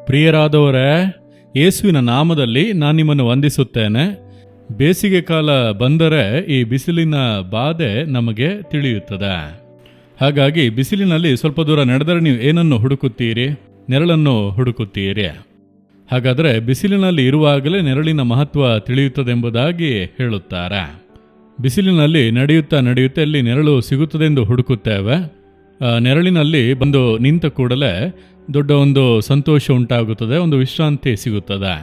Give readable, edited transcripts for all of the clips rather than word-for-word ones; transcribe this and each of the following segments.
ಪ್ರಿಯರಾದವರೇ, ಯೇಸುವಿನ ನಾಮದಲ್ಲಿ ನಾನು ನಿಮ್ಮನ್ನು ವಂದಿಸುತ್ತೇನೆ. ಬೇಸಿಗೆ ಕಾಲ ಬಂದರೆ ಈ ಬಿಸಿಲಿನ ಬಾಧೆ ನಮಗೆ ತಿಳಿಯುತ್ತದೆ. ಹಾಗಾಗಿ ಬಿಸಿಲಿನಲ್ಲಿ ಸ್ವಲ್ಪ ದೂರ ನಡೆದರೆ ನೀವು ಏನನ್ನು ಹುಡುಕುತ್ತೀರಿ? ನೆರಳನ್ನು ಹುಡುಕುತ್ತೀರಿ. ಹಾಗಾದರೆ ಬಿಸಿಲಿನಲ್ಲಿ ಇರುವಾಗಲೇ ನೆರಳಿನ ಮಹತ್ವ ತಿಳಿಯುತ್ತದೆಂಬುದಾಗಿ ಹೇಳುತ್ತಾರೆ. ಬಿಸಿಲಿನಲ್ಲಿ ನಡೆಯುತ್ತಾ ಎಲ್ಲಿ ನೆರಳು ಸಿಗುತ್ತದೆಂದು ಹುಡುಕುತ್ತೇವೆ. ನೆರಳಿನಲ್ಲಿ ಬಂದು ನಿಂತ ಕೂಡಲೇ ದೊಡ್ಡ ಒಂದು ಸಂತೋಷ ಉಂಟಾಗುತ್ತದೆ, ಒಂದು ವಿಶ್ರಾಂತಿ ಸಿಗುತ್ತದೆ.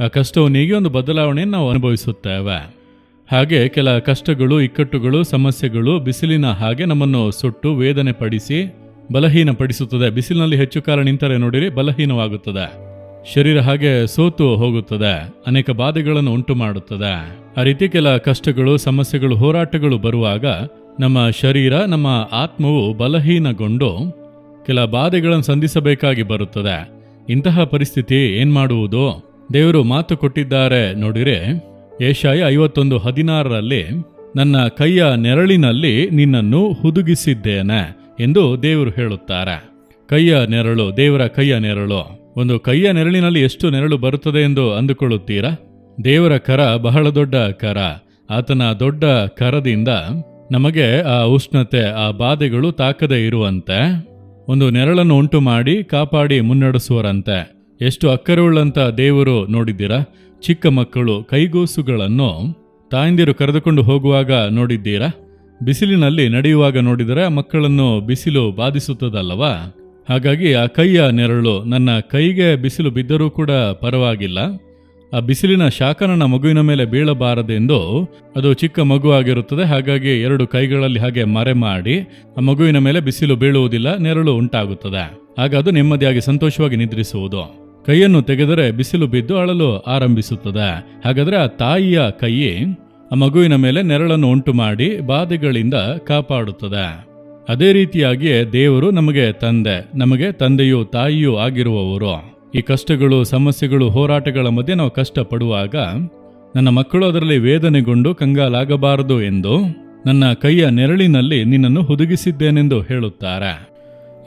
ಆ ಕಷ್ಟವು ನೀಗಿ ಒಂದು ಬದಲಾವಣೆಯನ್ನು ನಾವು ಅನುಭವಿಸುತ್ತೇವೆ. ಹಾಗೆ ಕೆಲ ಕಷ್ಟಗಳು, ಇಕ್ಕಟ್ಟುಗಳು, ಸಮಸ್ಯೆಗಳು ಬಿಸಿಲಿನ ಹಾಗೆ ನಮ್ಮನ್ನು ಸುಟ್ಟು ವೇದನೆ ಪಡಿಸಿ ಬಲಹೀನಪಡಿಸುತ್ತದೆ. ಬಿಸಿಲಿನಲ್ಲಿ ಹೆಚ್ಚು ಕಾಲ ನಿಂತರೆ ನೋಡಿರಿ, ಬಲಹೀನವಾಗುತ್ತದೆ. ಶರೀರ ಹಾಗೆ ಸೋತು ಹೋಗುತ್ತದೆ, ಅನೇಕ ಬಾಧೆಗಳನ್ನು ಉಂಟು ಮಾಡುತ್ತದೆ. ಆ ರೀತಿ ಕೆಲ ಕಷ್ಟಗಳು, ಸಮಸ್ಯೆಗಳು, ಹೋರಾಟಗಳು ಬರುವಾಗ ನಮ್ಮ ಶರೀರ, ನಮ್ಮ ಆತ್ಮವು ಬಲಹೀನಗೊಂಡು ಕೆಲ ಬಾಧೆಗಳನ್ನು ಸಂಧಿಸಬೇಕಾಗಿ ಬರುತ್ತದೆ. ಇಂತಹ ಪರಿಸ್ಥಿತಿ ಏನ್ ಮಾಡುವುದು? ದೇವರು ಮಾತು ಕೊಟ್ಟಿದ್ದಾರೆ ನೋಡಿರೆ, ಯೆಶಾಯ 51:16 ನನ್ನ ಕೈಯ ನೆರಳಿನಲ್ಲಿ ನಿನ್ನನ್ನು ಹುದುಗಿಸಿದ್ದೇನೆ ಎಂದು ದೇವರು ಹೇಳುತ್ತಾರೆ. ಕೈಯ ನೆರಳು, ದೇವರ ಕೈಯ ನೆರಳು. ಒಂದು ಕೈಯ ನೆರಳಿನಲ್ಲಿ ಎಷ್ಟು ನೆರಳು ಬರುತ್ತದೆ ಎಂದು ಅಂದುಕೊಳ್ಳುತ್ತೀರಾ? ದೇವರ ಕರ ಬಹಳ ದೊಡ್ಡ ಕರ. ಆತನ ದೊಡ್ಡ ಕರದಿಂದ ನಮಗೆ ಆ ಉಷ್ಣತೆ, ಆ ಬಾಧೆಗಳು ತಾಕದೆ ಇರುವಂತೆ ಒಂದು ನೆರಳನ್ನು ಉಂಟು ಮಾಡಿ ಕಾಪಾಡಿ ಮುನ್ನಡೆಸುವರಂತೆ. ಎಷ್ಟು ಅಕ್ಕರೆಯುಳ್ಳಂತ ದೇವರು ನೋಡಿದ್ದೀರಾ? ಚಿಕ್ಕ ಮಕ್ಕಳು ಕೈಗೂಸುಗಳನ್ನು ತಾಯಂದಿರು ಕರೆದುಕೊಂಡು ಹೋಗುವಾಗ ನೋಡಿದ್ದೀರಾ? ಬಿಸಿಲಿನಲ್ಲಿ ನಡೆಯುವಾಗ ನೋಡಿದರೆ ಆ ಮಕ್ಕಳನ್ನು ಬಿಸಿಲು ಬಾಧಿಸುತ್ತದಲ್ಲವಾ? ಹಾಗಾಗಿ ಆ ಕೈಯ ನೆರಳು, ನನ್ನ ಕೈಗೆ ಬಿಸಿಲು ಬಿದ್ದರೂ ಕೂಡ ಪರವಾಗಿಲ್ಲ, ಆ ಬಿಸಿಲಿನ ಶಾಖ ನನ್ನ ಮಗುವಿನ ಮೇಲೆ ಬೀಳಬಾರದೆಂದು, ಅದು ಚಿಕ್ಕ ಮಗು ಆಗಿರುತ್ತದೆ, ಹಾಗಾಗಿ 2 ಕೈಗಳಲ್ಲಿ ಹಾಗೆ ಮರೆ ಮಾಡಿ ಆ ಮಗುವಿನ ಮೇಲೆ ಬಿಸಿಲು ಬೀಳುವುದಿಲ್ಲ, ನೆರಳು ಉಂಟಾಗುತ್ತದೆ. ಆಗ ಅದು ನೆಮ್ಮದಿಯಾಗಿ ಸಂತೋಷವಾಗಿ ನಿದ್ರಿಸುವುದು. ಕೈಯನ್ನು ತೆಗೆದರೆ ಬಿಸಿಲು ಬಿದ್ದು ಅಳಲು ಆರಂಭಿಸುತ್ತದೆ. ಹಾಗಾದರೆ ಆ ತಾಯಿಯ ಕೈ ಆ ಮಗುವಿನ ಮೇಲೆ ನೆರಳನ್ನು ಉಂಟು ಮಾಡಿ ಬಾಧೆಗಳಿಂದ ಕಾಪಾಡುತ್ತದೆ. ಅದೇ ರೀತಿಯಾಗಿಯೇ ದೇವರು ನಮಗೆ ತಂದೆ, ನಮಗೆ ತಂದೆಯೂ ತಾಯಿಯೂ ಆಗಿರುವವರು. ಈ ಕಷ್ಟಗಳು, ಸಮಸ್ಯೆಗಳು, ಹೋರಾಟಗಳ ಮಧ್ಯೆ ನಾವು ಕಷ್ಟಪಡುವಾಗ ನನ್ನ ಮಕ್ಕಳು ಅದರಲ್ಲಿ ವೇದನೆಗೊಂಡು ಕಂಗಾಲಾಗಬಾರದು ಎಂದು ನನ್ನ ಕೈಯ ನೆರಳಿನಲ್ಲಿ ನಿನ್ನನ್ನು ಹುದುಗಿಸಿದ್ದೇನೆಂದು ಹೇಳುತ್ತಾರೆ.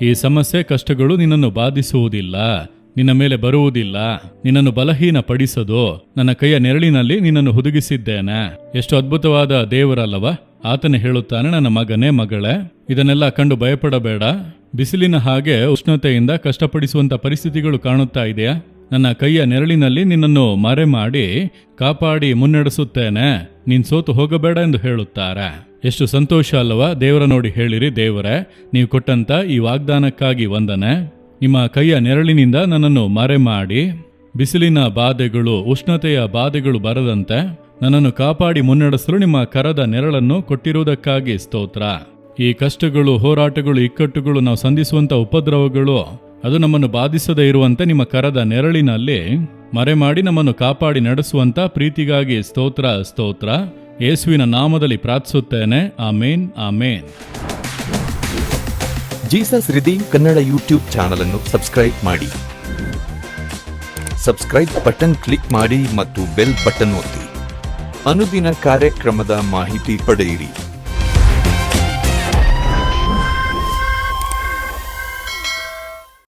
ಈ ಸಮಸ್ಯೆ, ಕಷ್ಟಗಳು ನಿನ್ನನ್ನು ಬಾಧಿಸುವುದಿಲ್ಲ, ನಿನ್ನ ಮೇಲೆ ಬರುವುದಿಲ್ಲ, ನಿನ್ನನ್ನು ಬಲಹೀನ ಪಡಿಸದು. ನನ್ನ ಕೈಯ ನೆರಳಿನಲ್ಲಿ ನಿನ್ನನ್ನು ಹುದುಗಿಸಿದ್ದೇನೆ. ಎಷ್ಟು ಅದ್ಭುತವಾದ ದೇವರಲ್ಲವ? ಆತನೇ ಹೇಳುತ್ತಾನೆ, ನನ್ನ ಮಗನೇ, ಮಗಳೇ, ಇದನ್ನೆಲ್ಲ ಕಂಡು ಭಯಪಡಬೇಡ. ಬಿಸಿಲಿನ ಹಾಗೆ ಉಷ್ಣತೆಯಿಂದ ಕಷ್ಟಪಡಿಸುವಂತ ಪರಿಸ್ಥಿತಿಗಳು ಕಾಣುತ್ತಾ ಇದೆಯಾ? ನನ್ನ ಕೈಯ ನೆರಳಿನಲ್ಲಿ ನಿನ್ನನ್ನು ಮರೆ ಮಾಡಿ ಕಾಪಾಡಿ ಮುನ್ನಡೆಸುತ್ತೇನೆ, ನೀನ್ ಸೋತು ಹೋಗಬೇಡ ಎಂದು ಹೇಳುತ್ತಾರೆ. ಎಷ್ಟು ಸಂತೋಷ ಅಲ್ಲವಾ? ದೇವರ ನೋಡಿ ಹೇಳಿರಿ, ದೇವರೇ, ನೀವು ಕೊಟ್ಟಂತ ಈ ವಾಗ್ದಾನಕ್ಕಾಗಿ ವಂದನೆ. ನಿಮ್ಮ ಕೈಯ ನೆರಳಿನಿಂದ ನನ್ನನ್ನು ಮರೆ ಮಾಡಿ ಬಿಸಿಲಿನ ಬಾಧೆಗಳು, ಉಷ್ಣತೆಯ ಬಾಧೆಗಳು ಬರದಂತೆ ನನ್ನನ್ನು ಕಾಪಾಡಿ ಮುನ್ನಡೆಸಲು ನಿಮ್ಮ ಕರದ ನೆರಳನ್ನು ಕೊಟ್ಟಿರುವುದಕ್ಕಾಗಿ ಸ್ತೋತ್ರ. ಈ ಕಷ್ಟಗಳು, ಹೋರಾಟಗಳು, ಇಕ್ಕಟ್ಟುಗಳು, ನಾವು ಸಂಧಿಸುವಂತ ಉಪದ್ರವಗಳು ಅದು ನಮ್ಮನ್ನು ಬಾಧಿಸದೇ ಇರುವಂತೆ ನಿಮ್ಮ ಕರದ ನೆರಳಿನಲ್ಲಿ ಮರೆ ಮಾಡಿ ನಮ್ಮನ್ನು ಕಾಪಾಡಿ ನಡೆಸುವಂತ ಪ್ರೀತಿಗಾಗಿ ಸ್ತೋತ್ರ, ಸ್ತೋತ್ರ. ಯೇಸುವಿನ ನಾಮದಲ್ಲಿ ಪ್ರಾರ್ಥಿಸುತ್ತೇನೆ. Amen, amen. Jesus redeem Kannada YouTube channel ಅನ್ನು ಸಬ್ಸ್ಕ್ರೈಬ್ ಮಾಡಿ. ಸಬ್ಸ್ಕ್ರೈಬ್ ಬಟನ್ ಕ್ಲಿಕ್ ಮಾಡಿ ಮತ್ತು ಬೆಲ್ ಬಟನ್ ಒತ್ತಿ. ಅನುದಿನ ಕಾರ್ಯಕ್ರಮದ ಮಾಹಿತಿ ಪಡೆಯಿರಿ.